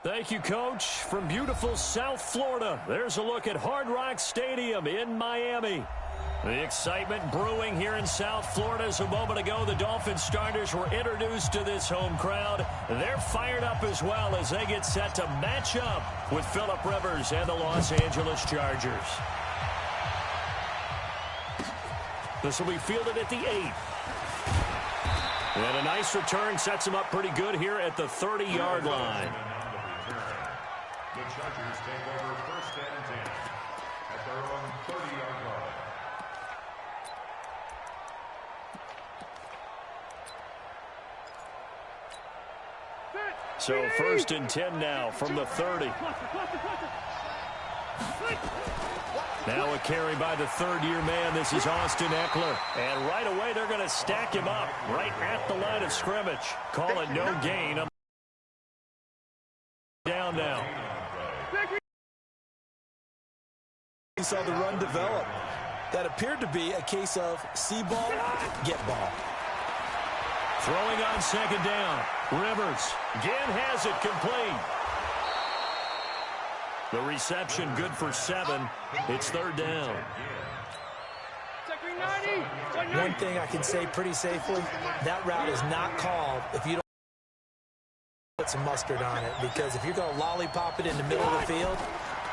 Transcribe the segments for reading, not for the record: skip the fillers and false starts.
Thank you, Coach. From beautiful South Florida, there's a look at Hard Rock Stadium in Miami. The excitement brewing here in South Florida as a moment ago the Dolphins starters were introduced to this home crowd. They're fired up as well as they get set to match up with Phillip Rivers and the Los Angeles Chargers. This will be fielded at the 8. And a nice return sets him up pretty good here at the 30-yard line. The Chargers take over first and 10 at their own 30-yard line. So first and 10 now from the 30. Now a carry by the third-year man. This is Austin Eckler. And right away they're going to stack him up right at the line of scrimmage. Call it no gain. Down now. He saw the run develop. That appeared to be a case of see ball, get ball. Throwing on second down. Rivers again has it complete. The reception good for 7. It's third down. One thing I can say pretty safely, that route is not called if you don't put some mustard on it. Because if you're going to lollipop it in the middle of the field,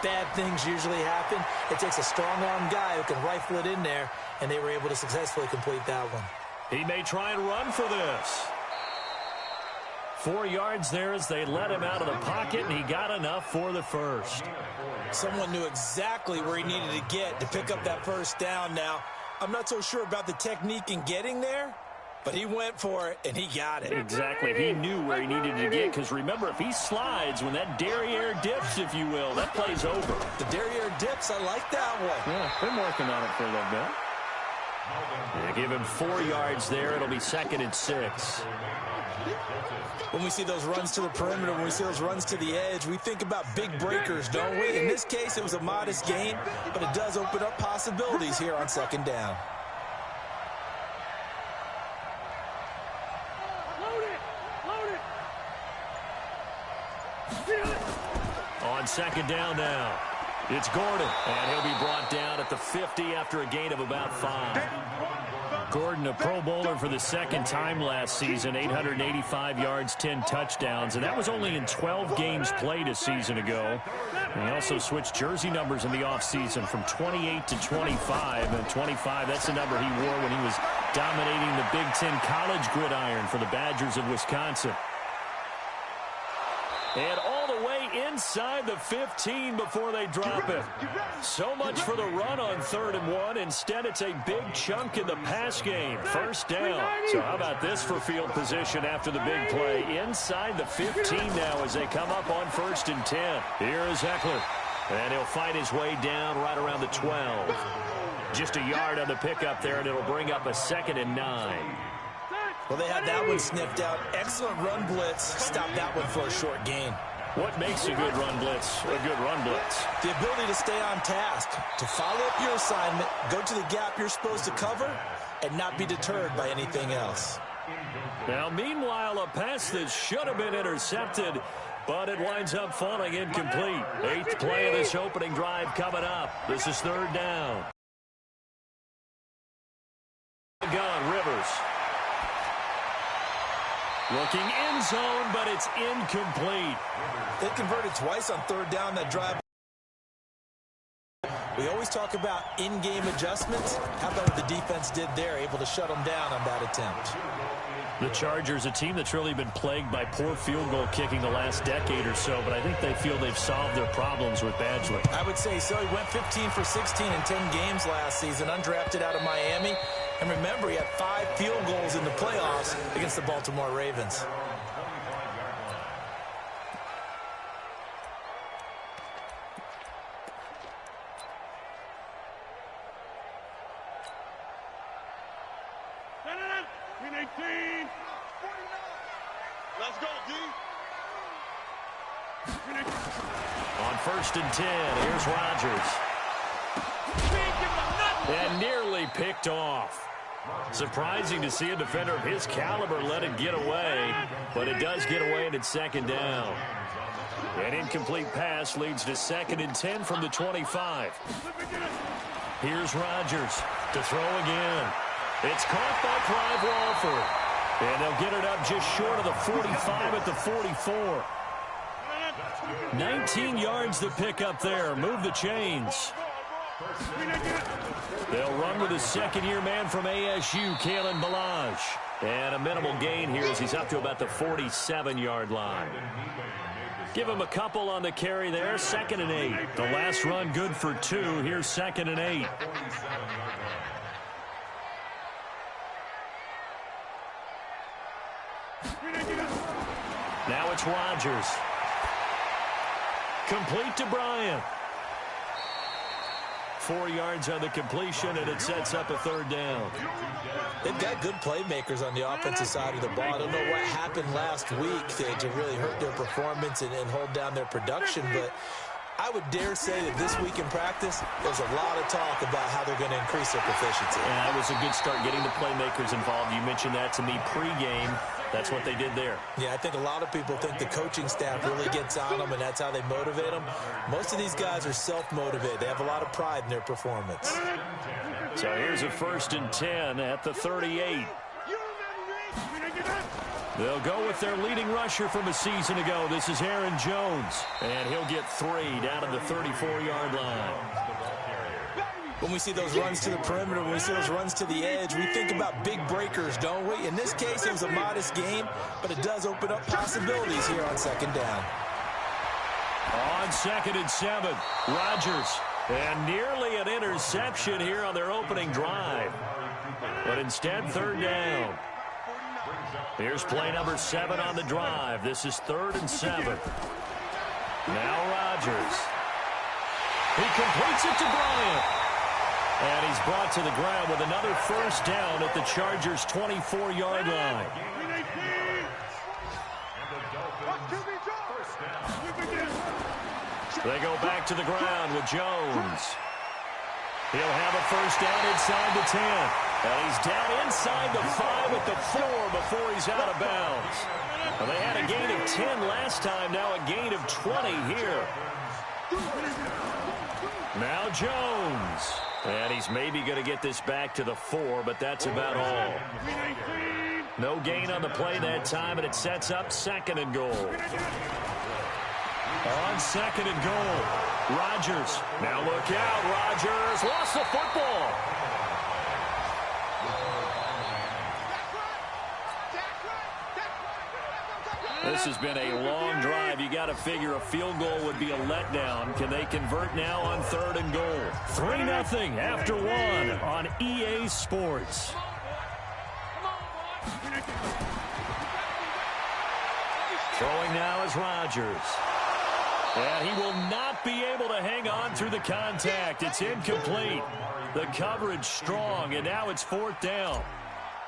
bad things usually happen. It takes a strong-arm guy who can rifle it in there, and they were able to successfully complete that one. He may try and run for this. 4 yards there as they let him out of the pocket, and he got enough for the first. Someone knew exactly where he needed to get to pick up that first down now. I'm not so sure about the technique in getting there, but he went for it, and he got it. Exactly. He knew where he needed to get, because remember, if he slides, when that derriere dips, if you will, that play's over. The derriere dips, I like that one. Yeah, been working on it for a little bit. Yeah, give him 4 yards there. It'll be second and 6. When we see those runs to the perimeter, when we see those runs to the edge, we think about big breakers, don't we? In this case, it was a modest gain, but it does open up possibilities here on second down. On second down now, it's Gordon, and he'll be brought down at the 50 after a gain of about 5. Gordon, a Pro Bowler for the second time last season, 885 yards, 10 touchdowns, and that was only in 12 games played a season ago. And he also switched jersey numbers in the offseason from 28 to 25, and 25, that's the number he wore when he was dominating the Big Ten college gridiron for the Badgers of Wisconsin. And all the way inside the 15 before they drop it. So much for the run on 3rd and 1. Instead, it's a big chunk in the pass game. First down. So how about this for field position after the big play? Inside the 15 now as they come up on 1st and 10. Here is Eckler. And he'll fight his way down right around the 12. Just a yard on the pickup there, and it'll bring up a 2nd and 9. Well, they had that one sniffed out. Excellent run blitz. Stop that one for a short gain. What makes a good run blitz a good run blitz? The ability to stay on task, to follow up your assignment, go to the gap you're supposed to cover, and not be deterred by anything else. Now, meanwhile, a pass that should have been intercepted, but it winds up falling incomplete. 8th play of this opening drive coming up. This is 3rd down. Gun, Rivers. Looking end zone, but it's incomplete. They converted twice on 3rd down that drive. We always talk about in-game adjustments. How about what the defense did there, able to shut them down on that attempt? The Chargers, a team that's really been plagued by poor field goal kicking the last decade or so, but I think they feel they've solved their problems with Badgley. I would say so. He went 15 for 16 in 10 games last season, undrafted out of Miami. And remember, he had 5 field goals in the playoffs against the Baltimore Ravens. Let's go, D. On 1st and 10, here's Rodgers. And nearly picked off. Surprising to see a defender of his caliber let it get away, but it does get away and it's second down. An incomplete pass leads to 2nd and 10 from the 25. Here's Rodgers to throw again. It's caught by Clive Walford. And they'll get it up just short of the 45 at the 44. 19 yards to pick up there. Move the chains. They'll run with a second-year man from ASU, Kalen Ballage. And a minimal gain here as he's up to about the 47-yard line. Give him a couple on the carry there. 2nd and 8. The last run good for 2. Here's 2nd and 8. Now it's Rodgers. Complete to Bryant. 4 yards on the completion, and it sets up a 3rd down. They've got good playmakers on the offensive side of the ball. I don't know what happened last week to really hurt their performance and hold down their production, but I would dare say that this week in practice, there's a lot of talk about how they're going to increase their proficiency. Yeah, that was a good start getting the playmakers involved. You mentioned that to me pregame. That's what they did there. Yeah, I think a lot of people think the coaching staff really gets on them, and that's how they motivate them. Most of these guys are self-motivated. They have a lot of pride in their performance. So here's a 1st and 10 at the 38. They'll go with their leading rusher from a season ago. This is Aaron Jones, and he'll get 3 down to the 34-yard line. When we see those runs to the perimeter, when we see those runs to the edge, we think about big breakers, don't we? In this case, it was a modest game, but it does open up possibilities here on 2nd down. On 2nd and 7, Rodgers. And nearly an interception here on their opening drive. But instead, 3rd down. Here's play number 7 on the drive. This is 3rd and 7. Now Rodgers. He completes it to Bryant. And he's brought to the ground with another 1st down at the Chargers' 24-yard line. They go back to the ground with Jones. He'll have a 1st down inside the 10. And he's down inside the 5 at the 4 before he's out of bounds. Well, they had a gain of 10 last time, now a gain of 20 here. Now Jones. And he's maybe going to get this back to the 4, but that's about all. No gain on the play that time, and it sets up 2nd and goal. On 2nd and goal, Rodgers. Now look out, Rodgers lost the football. This has been a long drive. You got to figure a field goal would be a letdown. Can they convert now on 3rd and goal? 3-0 after 1 on EA Sports. Throwing now is Rodgers. And he will not be able to hang on through the contact. It's incomplete. The coverage strong, and now it's 4th down.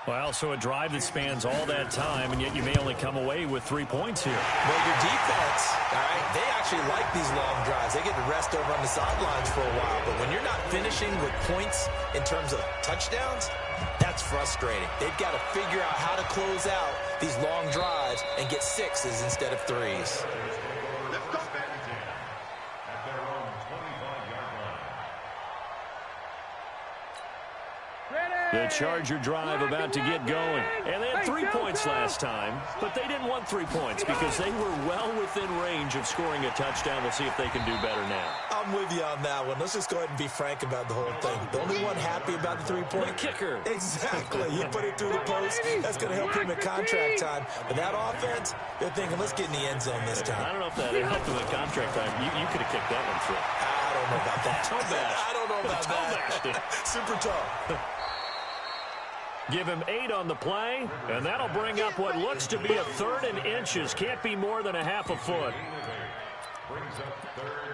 Well, so a drive that spans all that time, and yet you may only come away with 3 points here. Well, your defense, all right, they actually like these long drives. They get to rest over on the sidelines for a while. But when you're not finishing with points in terms of touchdowns, that's frustrating. They've got to figure out how to close out these long drives and get 6s instead of 3s. The Charger drive about to get going. And they had 3 points last time, but they didn't want 3 points because they were well within range of scoring a touchdown. We'll see if they can do better now. I'm with you on that one. Let's just go ahead and be frank about the whole thing. The only one happy about the 3-point? The kicker. Exactly. You put it through the post. That's going to help him at contract time. But that offense, they're thinking, let's get in the end zone this time. I don't know if that helped him at contract time. You could have kicked that one through. I don't know about that. I don't know about that. Super tough. Give him 8 on the play, and that'll bring up what looks to be a 3rd and inches. Can't be more than a half a foot.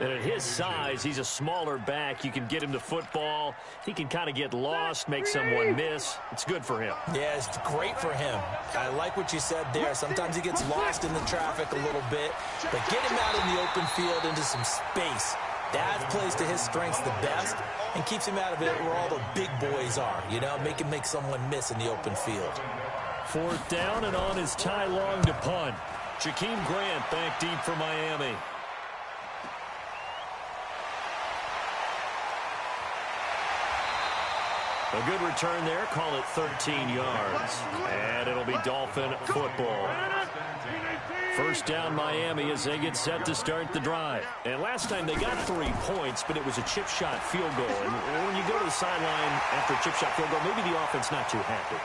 And at his size, he's a smaller back. You can get him to football. He can kind of get lost, make someone miss. It's good for him. Yeah, it's great for him. I like what you said there. Sometimes he gets lost in the traffic a little bit, but get him out in the open field into some space. That plays to his strengths the best and keeps him out of it where all the big boys are, you know, make someone miss in the open field. 4th down and on his Ty Long to punt. Jakeem Grant back deep for Miami. A good return there. Call it 13 yards. And it'll be Dolphin football. 1st down Miami as they get set to start the drive. And last time they got 3 points, but it was a chip shot field goal. And when you go to the sideline after a chip shot field goal, maybe the offense not too happy.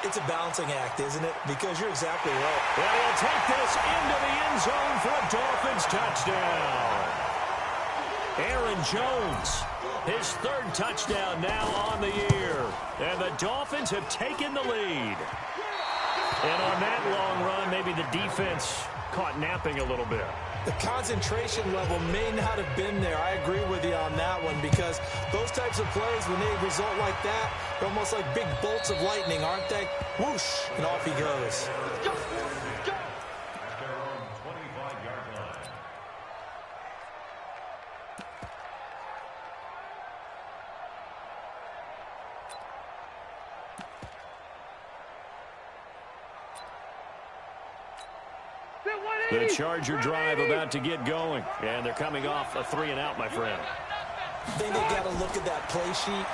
It's a balancing act, isn't it? Because you're exactly right. And he'll take this into the end zone for a Dolphins touchdown. Aaron Jones, his 3rd touchdown now on the year. And the Dolphins have taken the lead. And on that long run, maybe the defense caught napping a little bit. The concentration level may not have been there. I agree with you on that one because those types of plays, when they result like that, they're almost like big bolts of lightning, aren't they? Whoosh, and off he goes. At their own 25-yard line. The Charger drive about to get going. And they're coming off a 3-and-out, my friend. I think they got to look at that play sheet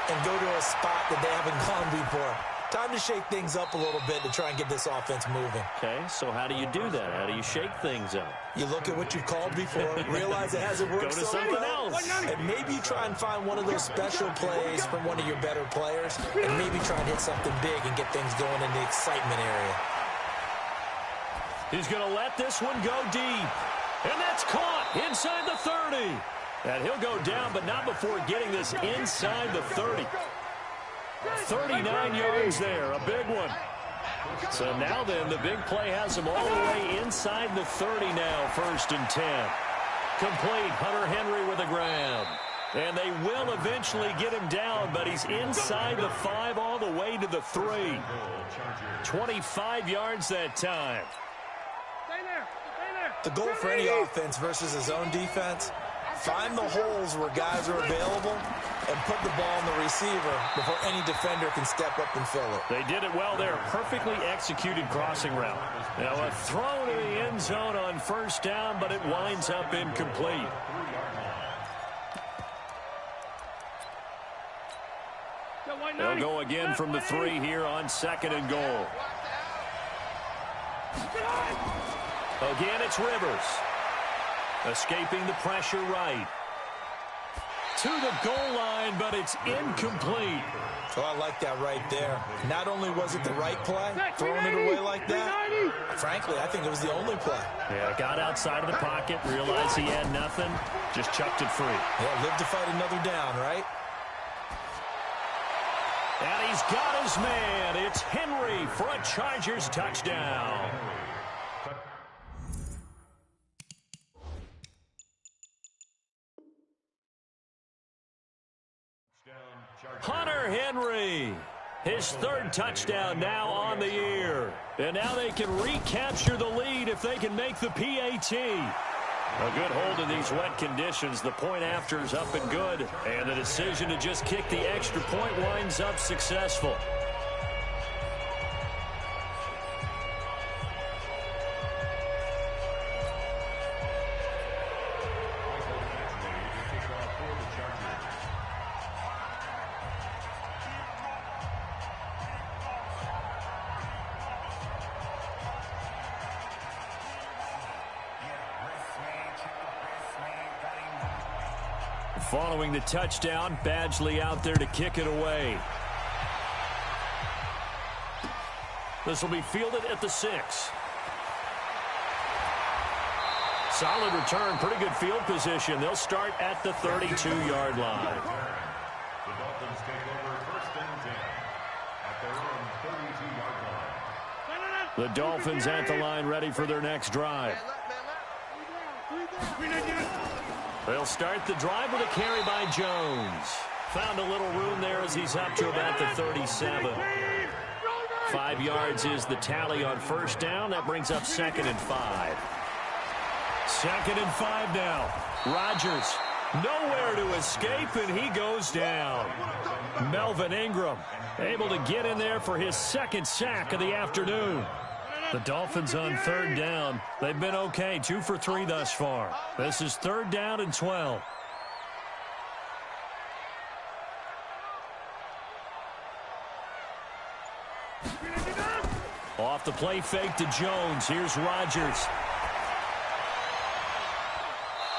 and go to a spot that they haven't gone before. Time to shake things up a little bit to try and get this offense moving. Okay, so how do you do that? How do you shake things up? You look at what you've called before, realize it hasn't worked Go to so something well, else. and maybe you try and find one of those special plays from one of your better players, and maybe try and hit something big and get things going in the excitement area. He's going to let this one go deep. And that's caught inside the 30. And he'll go down, but not before getting this inside the 30. 39 yards there, a big one. So now then, the big play has him all the way inside the 30 now, 1st and 10. Complete, Hunter Henry with a grab. And they will eventually get him down, but he's inside the 5 all the way to the 3. 25 yards that time. The goal for any offense versus his own defense, find the holes where guys are available and put the ball on the receiver before any defender can step up and fill it. They did it well there. Perfectly executed crossing route. Now a throw to the end zone on 1st down, but it winds up incomplete. They'll go again from the 3 here on 2nd and goal. Again, it's Rivers. Escaping the pressure right. To the goal line, but it's incomplete. Oh, I like that right there. Not only was it the right play, throwing it away like that, frankly, I think it was the only play. Yeah, got outside of the pocket, realized he had nothing, just chucked it free. Yeah, live to fight another down, right? And he's got his man. It's Henry for a Chargers touchdown. Hunter Henry, his 3rd touchdown now on the year. And now they can recapture the lead if they can make the PAT. A good hold in these wet conditions. The point after is up and good. And the decision to just kick the extra point winds up successful. Following the touchdown, Badgley out there to kick it away. This will be fielded at the 6. Solid return, pretty good field position. They'll start at the 32-yard line. The Dolphins take over 1st and 10 at their own 32-yard line. The Dolphins at the line ready for their next drive. They'll start the drive with a carry by Jones. Found a little room there as he's up to about the 37. 5 yards is the tally on 1st down. That brings up 2nd and 5. 2nd and 5 now. Rodgers Nowhere to escape, and he goes down. Melvin Ingram able to get in there for his second sack of the afternoon. The Dolphins on third down. They've been okay, 2 for 3 thus far. This is 3rd down and 12. Off the play fake to Jones. Here's Rodgers.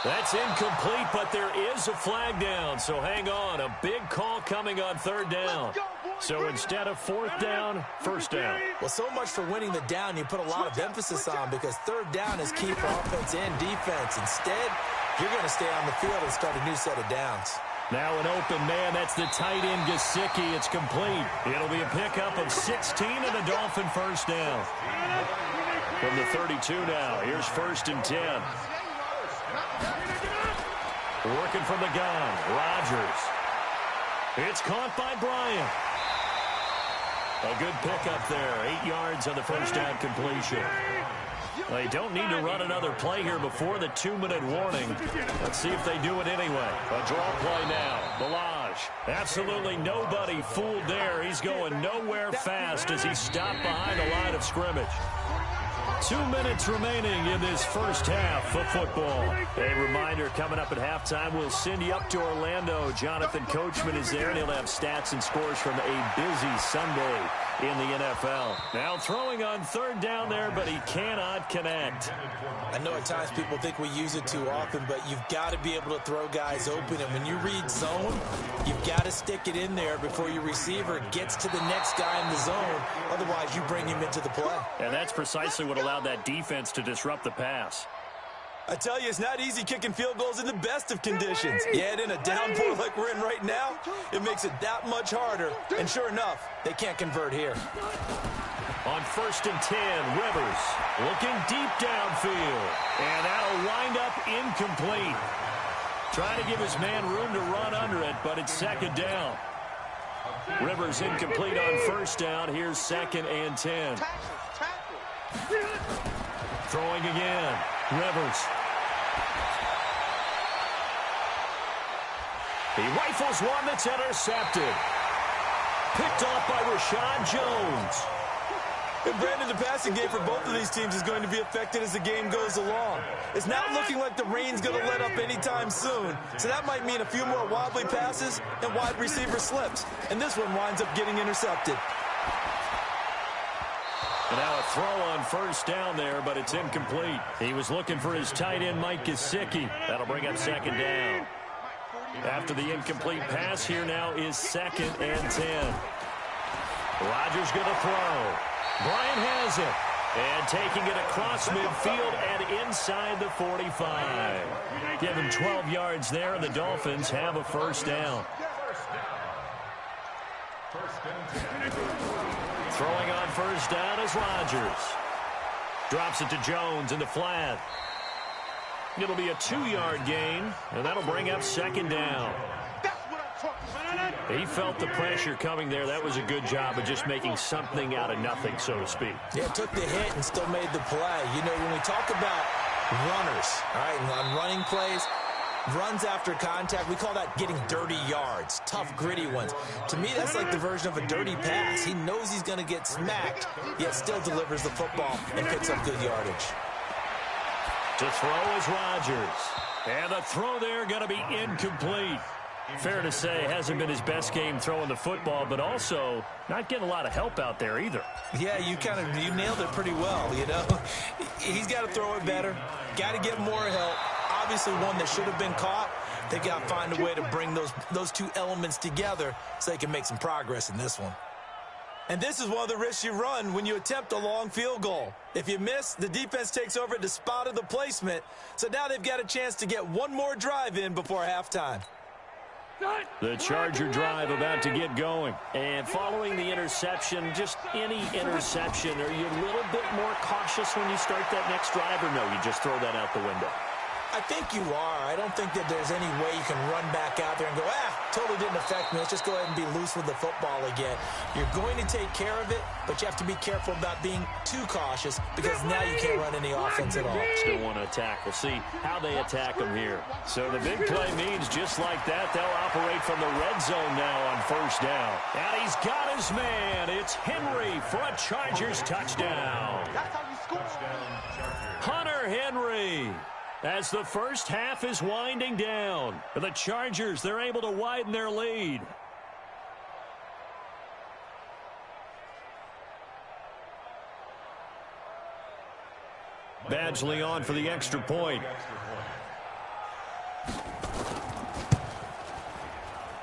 That's incomplete, but there is a flag down, so hang on. A big call coming on 3rd down. So instead of 4th down, 1st down. Well, so much for winning the down you put a lot of emphasis on, because 3rd down is key for offense and defense. Instead, you're going to stay on the field and start a new set of downs. Now an open man. That's the tight end, Gesicki. It's complete. It'll be a pickup of 16 and a Dolphin 1st down. From the 32 now, here's 1st and 10. Working from the gun, Rodgers. It's caught by Bryant. A good pickup there. 8 yards on the 1st down completion. They don't need to run another play here before the 2-minute warning. Let's see if they do it anyway. A draw play now. Balaj. Absolutely nobody fooled there. He's going nowhere fast as he stopped behind the line of scrimmage. 2 minutes remaining in this first half of football. A reminder, coming up at halftime, we'll send you up to Orlando. Jonathan Coachman is there, and he'll have stats and scores from a busy Sunday in the NFL. Now throwing on 3rd down there, but he cannot connect. I know at times people think we use it too often, but you've got to be able to throw guys open. And when you read zone, you've got to stick it in there before your receiver gets to the next guy in the zone. Otherwise, you bring him into the play. And that's precisely what allowed that defense to disrupt the pass. I tell you, it's not easy kicking field goals in the best of conditions. Yet in a downpour like we're in right now, it makes it that much harder. And sure enough, they can't convert here. On 1st and 10, Rivers looking deep downfield. And that'll wind up incomplete. Trying to give his man room to run under it, but it's 2nd down. Rivers incomplete on 1st down. Here's 2nd and 10. Throwing again. Rivers. He rifles one that's intercepted. Picked off by Rashad Jones. And Brandon, the passing game for both of these teams is going to be affected as the game goes along. It's not looking like the rain's going to let up anytime soon. So that might mean a few more wobbly passes and wide receiver slips. And this one winds up getting intercepted. And now a throw on 1st down there, but it's incomplete. He was looking for his tight end, Mike Gesicki. That'll bring up 2nd down. After the incomplete pass, here now is 2nd and 10. Rodgers going to throw. Bryant has it. And taking it across midfield and inside the 45. Give him 12 yards there, and the Dolphins have a 1st down. Throwing on 1st down is Rodgers. Drops it to Jones in the flat. It'll be a 2-yard gain, and that'll bring up 2nd down. He felt the pressure coming there. That was a good job of just making something out of nothing, so to speak. Yeah, took the hit and still made the play. You know, when we talk about runners, all right, and on running plays, runs after contact, we call that getting dirty yards, tough, gritty ones. To me, that's like the version of a dirty pass. He knows he's going to get smacked, yet still delivers the football and picks up good yardage. To throw is Rodgers. And the throw there going to be incomplete. Fair to say, hasn't been his best game throwing the football, but also not getting a lot of help out there either. Yeah, you nailed it pretty well, you know. He's got to throw it better, got to get more help. Obviously one that should have been caught. They got to find a way to bring those two elements together so they can make some progress in this one. And this is one of the risks you run when you attempt a long field goal. If you miss, the defense takes over at the spot of the placement. So now they've got a chance to get one more drive in before halftime. The Charger drive about to get going. And following the interception, just any interception, are you a little bit more cautious when you start that next drive, or no, you just throw that out the window? I think you are. I don't think that there's any way you can run back out there and go, totally didn't affect me. Let's just go ahead and be loose with the football again. You're going to take care of it, but you have to be careful about being too cautious because now you can't run any offense at all. Still want to attack. We'll see how they attack them here. So the big play means just like that, they'll operate from the red zone now on first down. And he's got his man. It's Henry for a Chargers touchdown. Hunter Henry. As the first half is winding down, the Chargers, they're able to widen their lead. Badgley on for the extra point.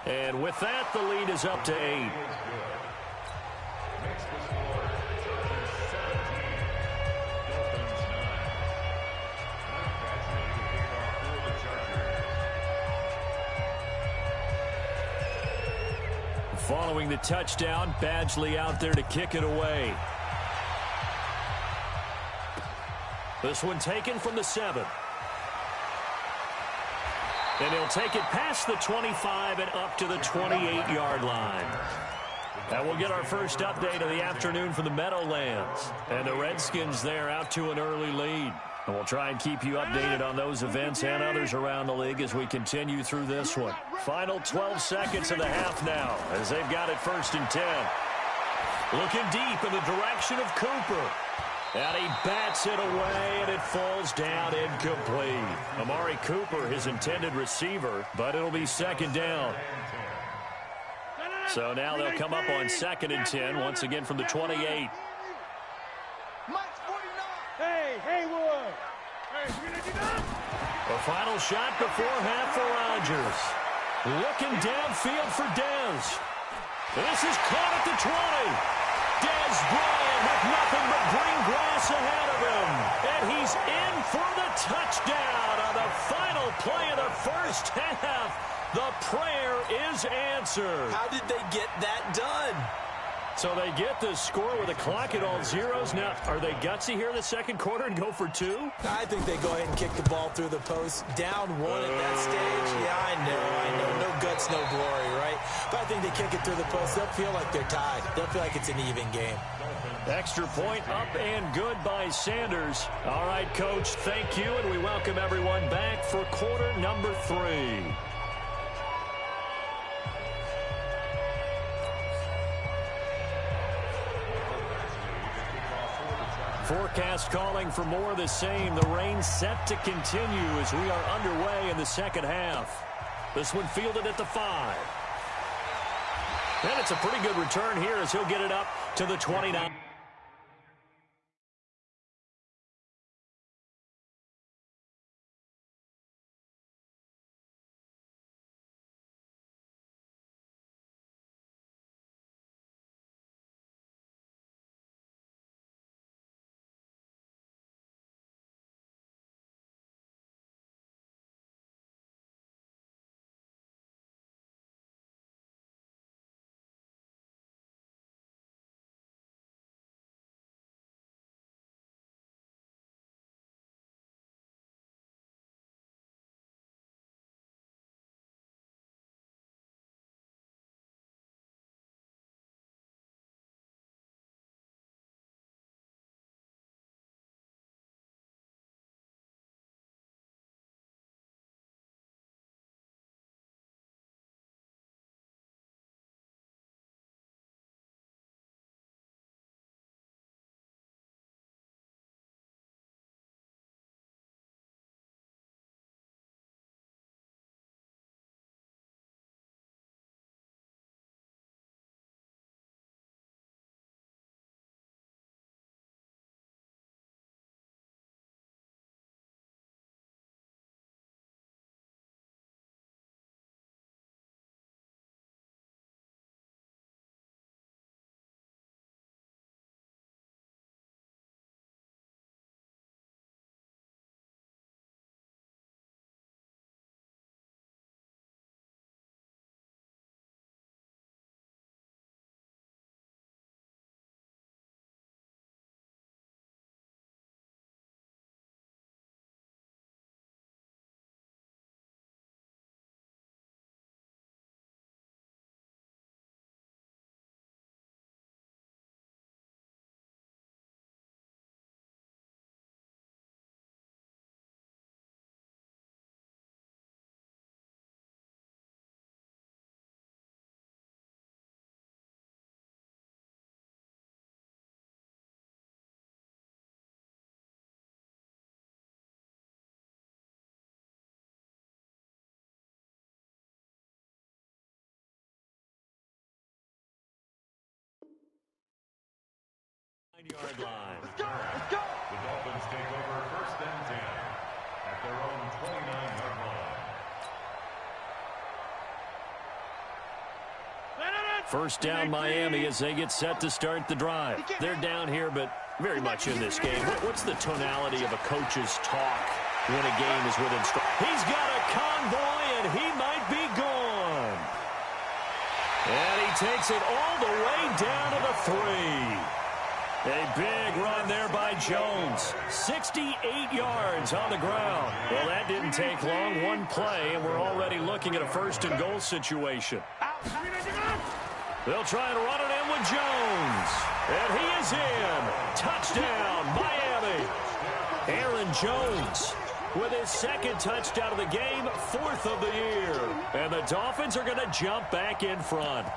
And with that, the lead is up to 8. Following the touchdown, Badgley out there to kick it away. This one taken from the 7. And he'll take it past the 25 and up to the 28-yard line. And we'll get our first update of the afternoon from the Meadowlands. And the Redskins there out to an early lead. And we'll try and keep you updated on those events and others around the league as we continue through this one. Final 12 seconds of the half now as they've got it 1st and 10. Looking deep in the direction of Cooper. And he bats it away, and it falls down incomplete. Amari Cooper, his intended receiver, but it'll be 2nd down. So now they'll come up on 2nd and 10, once again from the 28. Hey, Haywood. Hey, you gonna do that? A final shot before half for Rodgers. Looking downfield for Dez. This is caught at the 20. Dez Bryant with nothing but green grass ahead of him. And he's in for the touchdown on the final play of the first half. The prayer is answered. How did they get that done? So they get the score with a clock at all zeros. Now, are they gutsy here in the second quarter and go for 2? I think they go ahead and kick the ball through the post. Down 1 at that stage. Yeah, I know. No guts, no glory, right? But I think they kick it through the post. They'll feel like they're tied. They'll feel like it's an even game. Extra point up and good by Sanders. All right, Coach, thank you, and we welcome everyone back for quarter number 3. Forecast calling for more of the same. The rain set to continue as we are underway in the second half. This one fielded at the 5. And it's a pretty good return here as he'll get it up to the 29. 9-yard line. Let's go. The Dolphins take over 1st and 10 at their own 29-yard line. First down Miami as they get set to start the drive. They're down here, but very much in this game. What's the tonality of a coach's talk when a game is within strike? He's got a convoy, and he might be gone. And he takes it all the way down to the 3. A big run there by Jones. 68 yards on the ground. Well, that didn't take long. One play, and we're already looking at a 1st and goal situation. They'll try and run it in with Jones. And he is in. Touchdown, Miami. Aaron Jones with his 2nd touchdown of the game, 4th of the year. And the Dolphins are going to jump back in front.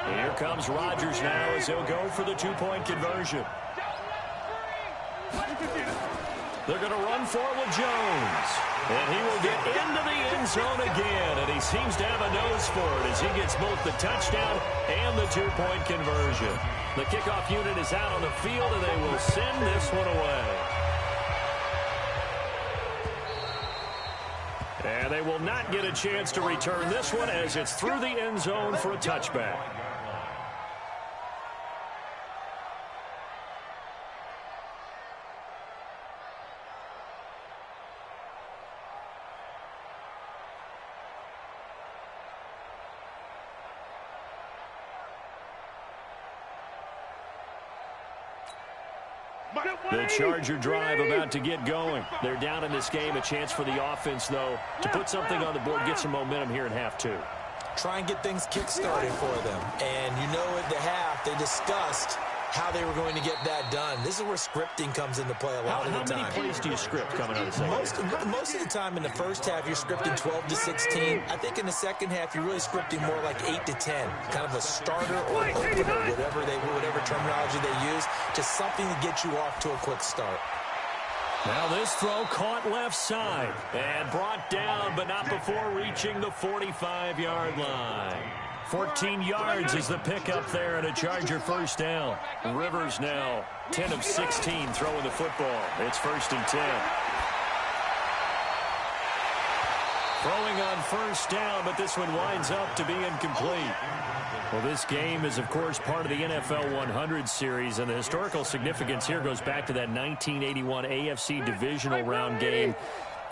Here comes Rodgers now as he'll go for the 2-point conversion. They're going to run for it with Jones. And he will get into the end zone again. And he seems to have a nose for it as he gets both the touchdown and the 2-point conversion. The kickoff unit is out on the field, and they will send this one away. And they will not get a chance to return this one as it's through the end zone for a touchback. The Charger drive about to get going. They're down in this game. A chance for the offense, though, to put something on the board, get some momentum here in half 2. Try and get things kick-started for them. And you know at the half, they discussed how they were going to get that done. This is where scripting comes into play a lot of the time. How many plays do you script coming out of the second half? Most of the time in the first half, you're scripting 12 to 16. I think in the second half, you're really scripting more like 8 to 10. Kind of a starter or opener, whatever terminology they use. Just something to get you off to a quick start. Now this throw caught left side and brought down, but not before reaching the 45-yard line. 14 yards is the pickup there and a Charger 1st down. Rivers now 10 of 16 throwing the football. It's 1st and 10. Throwing on 1st down, but this one winds up to be incomplete. Well, this game is, of course, part of the NFL 100 series, and the historical significance here goes back to that 1981 AFC divisional round game.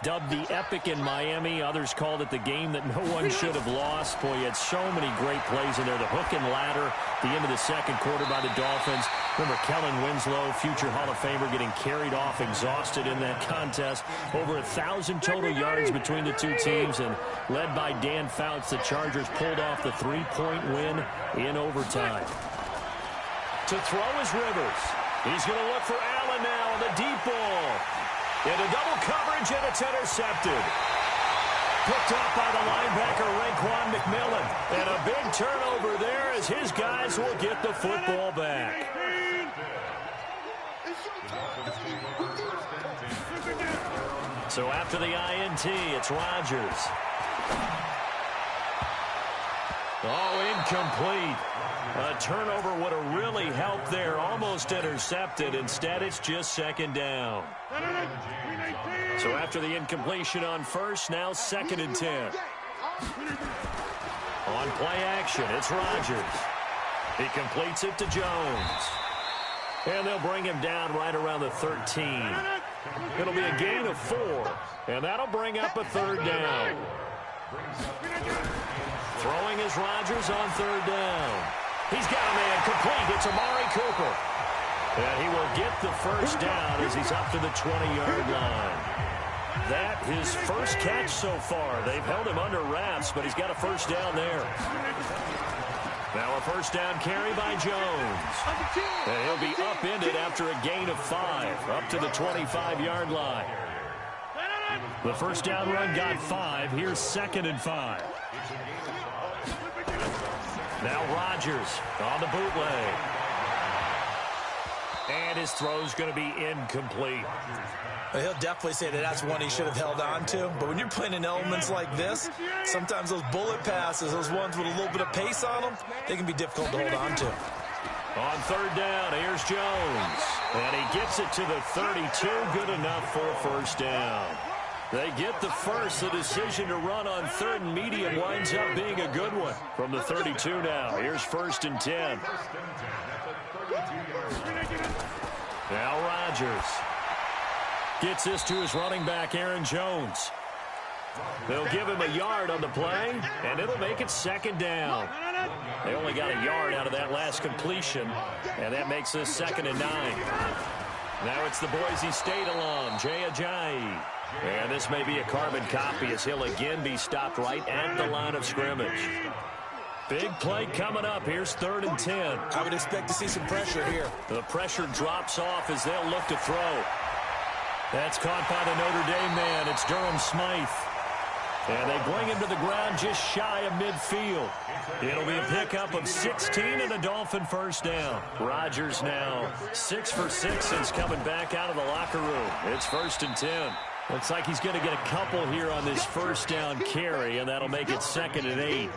Dubbed the Epic in Miami. Others called it the game that no one should have lost. Boy, you had so many great plays in there. The hook and ladder, the end of the second quarter by the Dolphins. Remember Kellen Winslow, future Hall of Famer, getting carried off, exhausted in that contest. Over 1,000 total yards between the two teams, and led by Dan Fouts, the Chargers pulled off the 3-point win in overtime. To throw is Rivers. He's going to look for Allen now on the deep ball. Into double coverage, and it's intercepted. Picked up by the linebacker, Raekwon McMillan. And a big turnover there as his guys will get the football back. So after the INT, it's Rodgers. Oh, incomplete. A turnover would have really helped there. Almost intercepted. Instead, it's just 2nd down. So after the incompletion on 1st, now 2nd and 10. On play action, it's Rodgers. He completes it to Jones. And they'll bring him down right around the 13. It'll be a gain of 4. And that'll bring up a 3rd down. Throwing is Rodgers on 3rd down. He's got a man complete. It's Amari Cooper. And he will get the 1st down as he's up to the 20-yard line. That his first catch so far. They've held him under wraps, but he's got a 1st down there. Now a 1st down carry by Jones. And he'll be upended after a gain of 5, up to the 25-yard line. The 1st down run got 5. Here's 2nd and 5. Now Rodgers on the bootleg. And his throw's going to be incomplete. He'll definitely say that that's one he should have held on to. But when you're playing in elements like this, sometimes those bullet passes, those ones with a little bit of pace on them, they can be difficult to hold on to. On third down, here's Jones. And he gets it to the 32. Good enough for a first down. They get the first. The decision to run on third and medium winds up being a good one. From the 32 now, here's 1st and 10. Now Rodgers gets this to his running back, Aaron Jones. They'll give him a yard on the play, and it'll make it 2nd down. They only got a yard out of that last completion, and that makes this 2nd and 9. Now it's the Boise State alum, Jay Ajayi. And this may be a carbon copy as he'll again be stopped right at the line of scrimmage. Big play coming up. Here's 3rd and 10. I would expect to see some pressure here. The pressure drops off as they'll look to throw. That's caught by the Notre Dame man. It's Durham Smythe. And they bring him to the ground just shy of midfield. It'll be a pickup of 16 and a Dolphin first down. Rodgers now 6 for 6 since coming back out of the locker room. It's 1st and 10. Looks like he's going to get a couple here on this first down carry, and that'll make it 2nd and 8.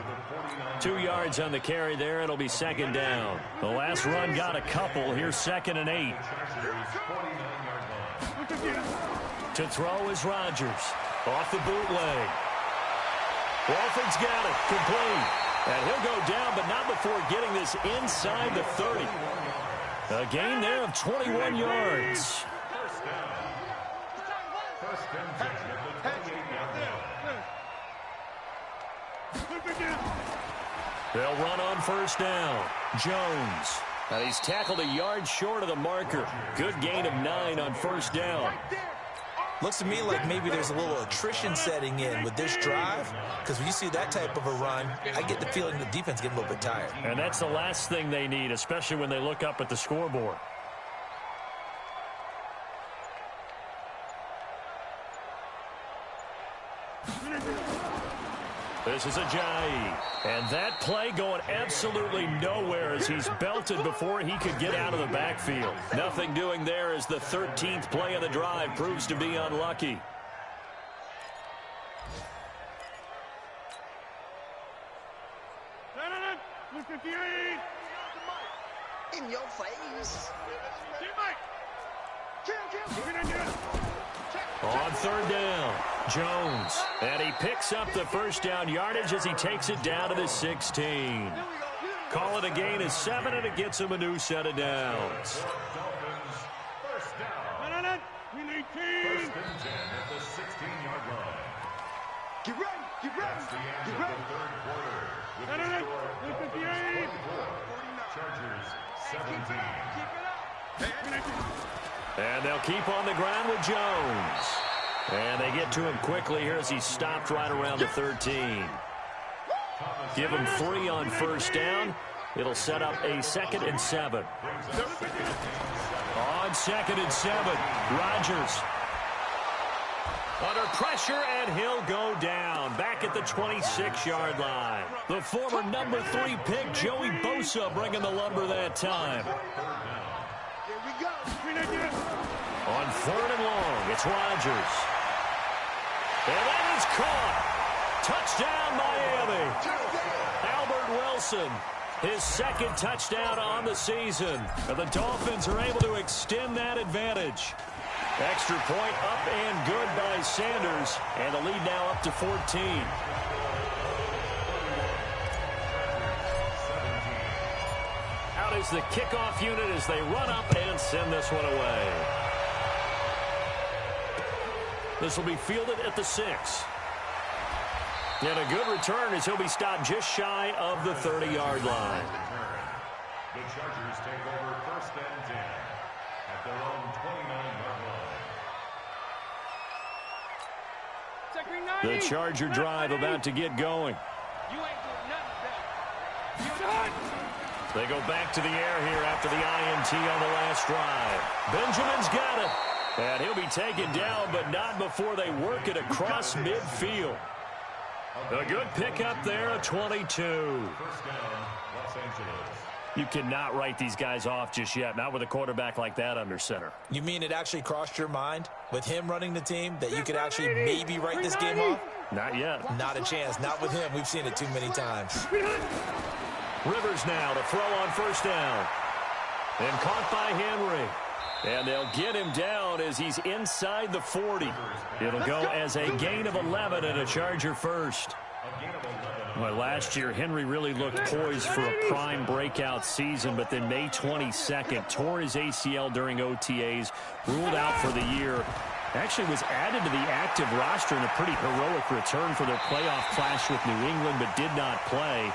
2 yards on the carry there. It'll be 2nd down. The last run got a couple. Here's 2nd and 8. To throw is Rodgers. Off the bootleg. Walford's got it. Complete. And he'll go down, but not before getting this inside the 30. A gain there of 21 yards. They'll run on first down. Jones. And he's tackled a yard short of the marker. Good gain of 9 on first down. Looks to me like maybe there's a little attrition setting in with this drive, because when you see that type of a run, I get the feeling the defense getting a little bit tired. And that's the last thing they need, especially when they look up at the scoreboard. This is Ajayi. And that play going absolutely nowhere as he's belted before he could get out of the backfield. Nothing doing there as the 13th play of the drive proves to be unlucky. In your face. On third down, Jones. And he picks up the first down yardage as he takes it down to the 16. Call it a gain of 7, and it gets him a new set of downs. First down. First and 10 at the 16-yard line. Get ready, get ready, That's the end get of ready. the third quarter. With the score, Dolphins 24, Chargers 17. And they'll keep on the ground with Jones. And they get to him quickly here as he's stopped right around the 13. Give him 3 on first down. It'll set up a 2nd and 7. On 2nd and 7, Rodgers. Under pressure, and he'll go down. Back at the 26-yard line. The former number 3 pick, Joey Bosa, bringing the lumber that time. Here we go. On 3rd and long, it's Rodgers. And that is caught. Touchdown, Miami. Albert Wilson, his 2nd touchdown on the season. And the Dolphins are able to extend that advantage. Extra point up and good by Sanders. And the lead now up to 14. Out is the kickoff unit as they run up and send this one away. This will be fielded at the 6. And a good return as he'll be stopped just shy of the 30-yard line. The Chargers take over 1st and 10 at their own 29-yard line. The Charger drive about to get going. They go back to the air here after the INT on the last drive. Benjamin's got it. And he'll be taken down, but not before they work it across midfield. A good pickup there, a 22. First down, Los Angeles. You cannot write these guys off just yet, not with a quarterback like that under center. You mean it actually crossed your mind with him running the team that you could actually maybe write this game off? Not yet. Not a chance. Not with him. We've seen it too many times. Rivers now to throw on first down. And caught by Henry. And they'll get him down as he's inside the 40. It'll go as a gain of 11 and a Charger first. Well, last year, Henry really looked poised for a prime breakout season, but then May 22nd, tore his ACL during OTAs, ruled out for the year. Actually was added to the active roster in a pretty heroic return for their playoff clash with New England, but did not play.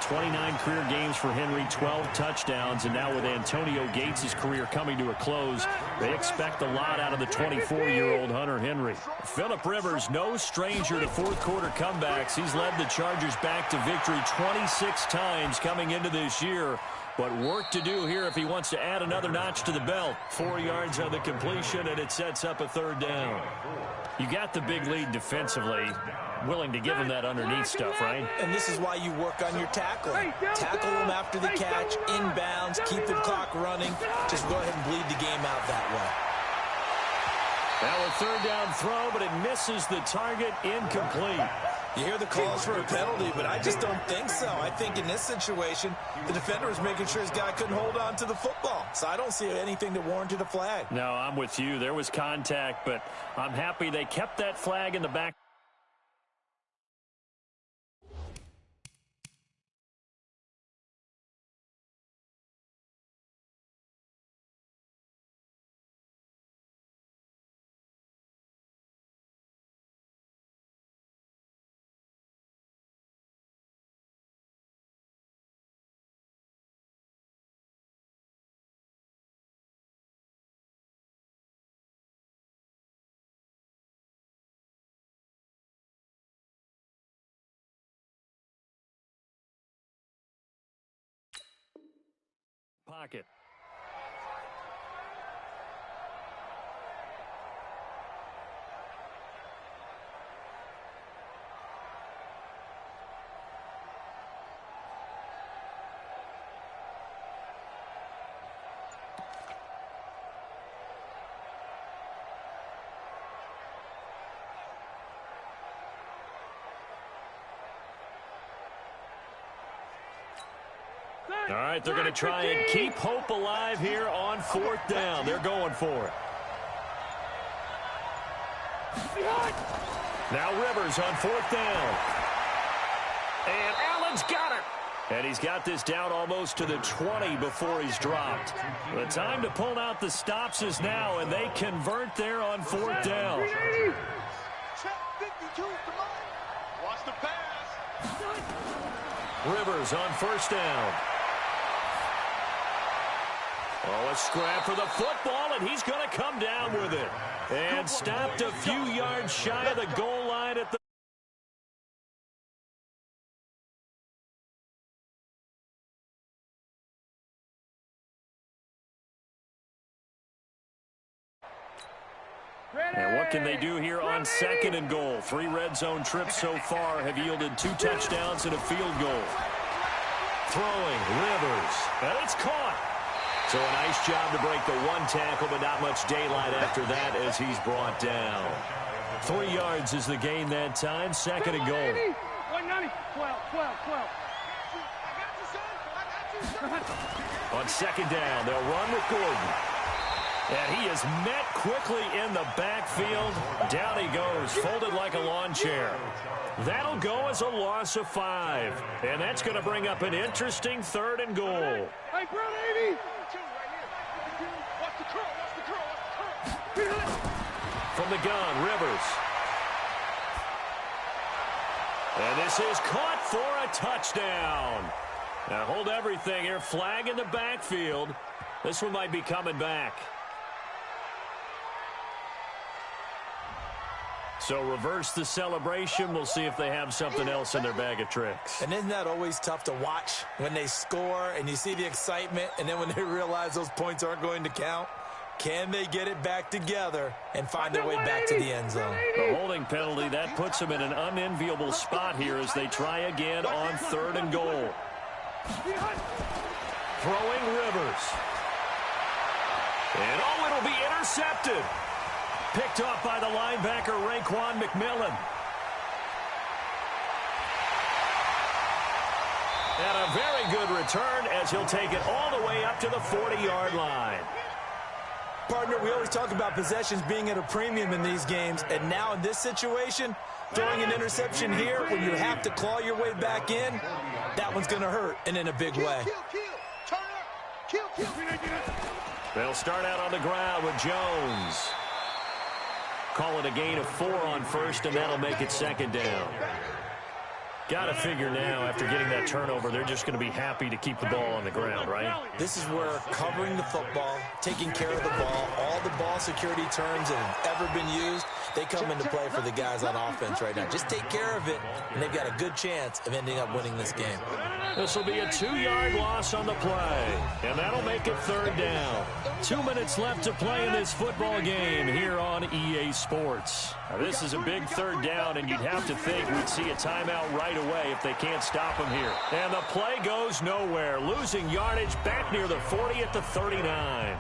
29 career games for Henry, 12 touchdowns, and now with Antonio Gates' career coming to a close, they expect a lot out of the 24-year-old Hunter Henry. Phillip Rivers, no stranger to fourth-quarter comebacks. He's led the Chargers back to victory 26 times coming into this year. But work to do here if he wants to add another notch to the belt. 4 yards on the completion, and it sets up a third down. You got the big lead defensively. Willing to give him that underneath stuff, right? And this is why you work on your tackling. Tackle him after the catch, inbounds, keep the clock running. Just go ahead and bleed the game out that way. Now a third down throw, but it misses the target, incomplete. You hear the calls for a penalty, but I just don't think so. I think in this situation, the defender was making sure his guy couldn't hold on to the football. So I don't see anything that warranted a flag. No, I'm with you. There was contact, but I'm happy they kept that flag in the back. Pocket. All right, they're going to try and keep hope alive here on fourth down. They're going for it. Now Rivers on fourth down. And Allen's got it. And he's got this down almost to the 20 before he's dropped. The time to pull out the stops is now, and they convert there on fourth down. Watch the pass. Rivers on first down. Oh, a scrap for the football, and he's going to come down with it. And stopped a few yards shy of the goal line at the... And what can they do here on second and goal? 3 red zone trips so far have yielded 2 touchdowns and a field goal. Throwing, Rivers, and it's caught. So a nice job to break the 1 tackle, but not much daylight after that as he's brought down. 3 yards is the gain that time, second and goal. 190, 12. On second down, they'll run with Gordon. And he is met quickly in the backfield. Down he goes, folded like a lawn chair. That'll go as a loss of 5. And that's going to bring up an interesting third and goal. Hey, bro, baby. From the gun, Rivers. And this is caught for a touchdown. Now hold everything here. Flag in the backfield. This one might be coming back. So reverse the celebration. We'll see if they have something else in their bag of tricks. And isn't that always tough to watch when they score and you see the excitement, and then when they realize those points aren't going to count? Can they get it back together and find their way back to the end zone? The holding penalty, that puts them in an unenviable spot here as they try again on third and goal. Throwing Rivers. And, oh, it'll be intercepted. Picked off by the linebacker, Raekwon McMillan. And a very good return as he'll take it all the way up to the 40-yard line. Partner, we always talk about possessions being at a premium in these games, and now in this situation, throwing an interception here when you have to claw your way back in, that one's going to hurt, and in a big way. They'll start out on the ground with Jones. Call it a gain of 4 on first, and that'll make it second down. Got to figure now, after getting that turnover, they're just going to be happy to keep the ball on the ground, right? This is where covering the football, taking care of the ball, all the ball security terms that have ever been used, they come into play for the guys on offense right now. Just take care of it, and they've got a good chance of ending up winning this game. This will be a 2-yard loss on the play, and that'll make it third down. 2 minutes left to play in this football game here on EA Sports. Now, this is a big third down, and you'd have to think we'd see a timeout right away if they can't stop him here. And the play goes nowhere, losing yardage back near the 40 at the 39.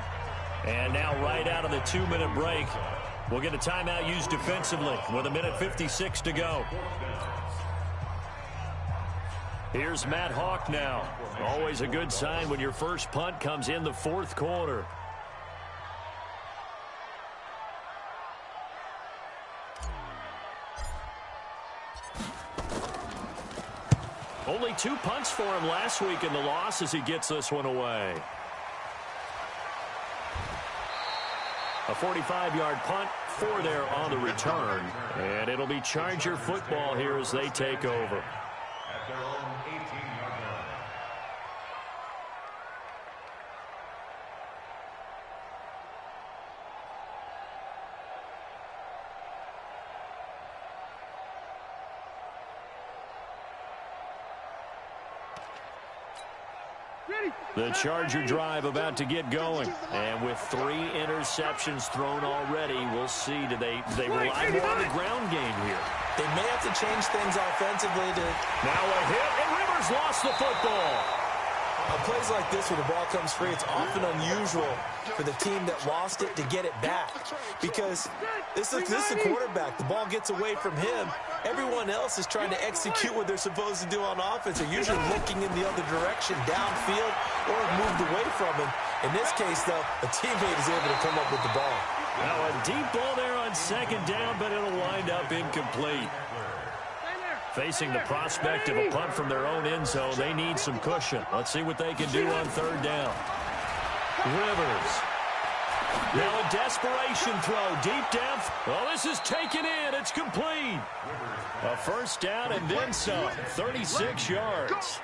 And now right out of the 2-minute break, we'll get a timeout used defensively with 1:56 to go. Here's Matt Hawk now. Always a good sign when your first punt comes in the fourth quarter. Only 2 punts for him last week in the loss as he gets this one away. A 45-yard punt, 4 there on the return. And it'll be Charger football here as they take over. At their own 18-yard line. The Charger drive about to get going. And with 3 interceptions thrown already, we'll see. Do they rely more on the ground game here? They may have to change things offensively to... Now a hit, and Rivers lost the football. On plays like this where the ball comes free, it's often unusual for the team that lost it to get it back. Because this is the quarterback. The ball gets away from him. Everyone else is trying to execute what they're supposed to do on offense. They're usually looking in the other direction, downfield, or moved away from him. In this case, though, a teammate is able to come up with the ball. Now a deep ball there on second down, but it'll wind up incomplete. Facing the prospect of a punt from their own end zone, they need some cushion. Let's see what they can do on third down. Rivers. Now a desperation throw deep down. Oh, this is taken in. It's complete. A first down and then some. 36 yards.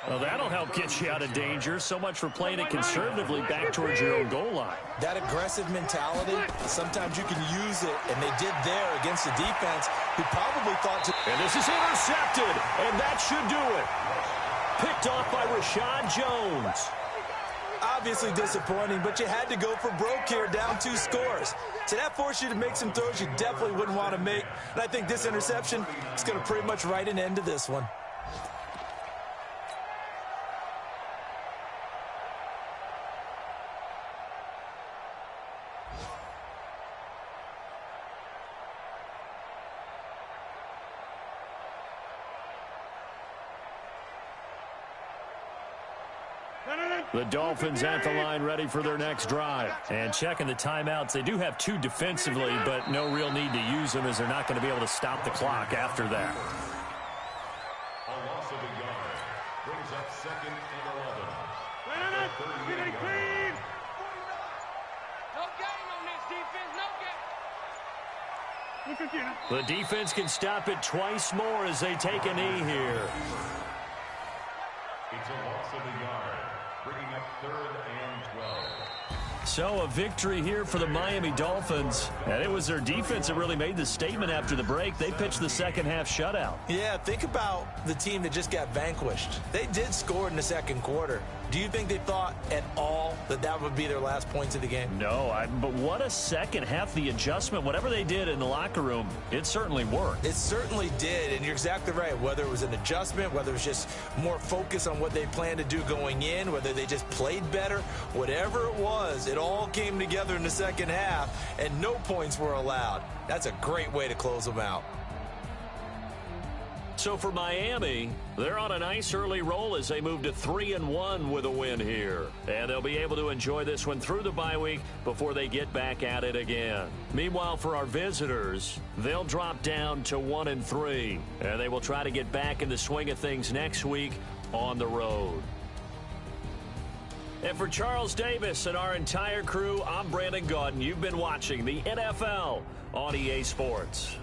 Well, that'll help get you out of danger. So much for playing it conservatively back towards your own goal line. That aggressive mentality, sometimes you can use it, and they did there against the defense who probably thought to... And this is intercepted, and that should do it. Picked off by Rashad Jones. Obviously disappointing, but you had to go for broke here, down 2 scores. So that forced you to make some throws you definitely wouldn't want to make. And I think this interception is going to pretty much write an end to this one. The Dolphins at the line ready for their next drive. And checking the timeouts, they do have 2 defensively, but no real need to use them as they're not going to be able to stop the clock after that. A loss of a yard brings up 2nd and 11. Get it clean! No game on this defense, no game. The defense can stop it twice more as they take a knee here. It's a loss of a yard, bringing up 3rd and 12. So a victory here for the Miami Dolphins. And it was their defense that really made the statement after the break. They pitched the second half shutout. Yeah, think about the team that just got vanquished. They did score in the second quarter. Do you think they thought at all that would be their last points of the game. No, but what a second half. The adjustment, whatever they did in the locker room, it certainly worked. It certainly did, and you're exactly right. Whether it was an adjustment, whether it was just more focus on what they planned to do going in, whether they just played better, whatever it was, it all came together in the second half, and no points were allowed. That's a great way to close them out. So for Miami, they're on a nice early roll as they move to 3-1 with a win here. And they'll be able to enjoy this one through the bye week before they get back at it again. Meanwhile, for our visitors, they'll drop down to 1-3. And they will try to get back in the swing of things next week on the road. And for Charles Davis and our entire crew, I'm Brandon Gaudin. You've been watching the NFL on EA Sports.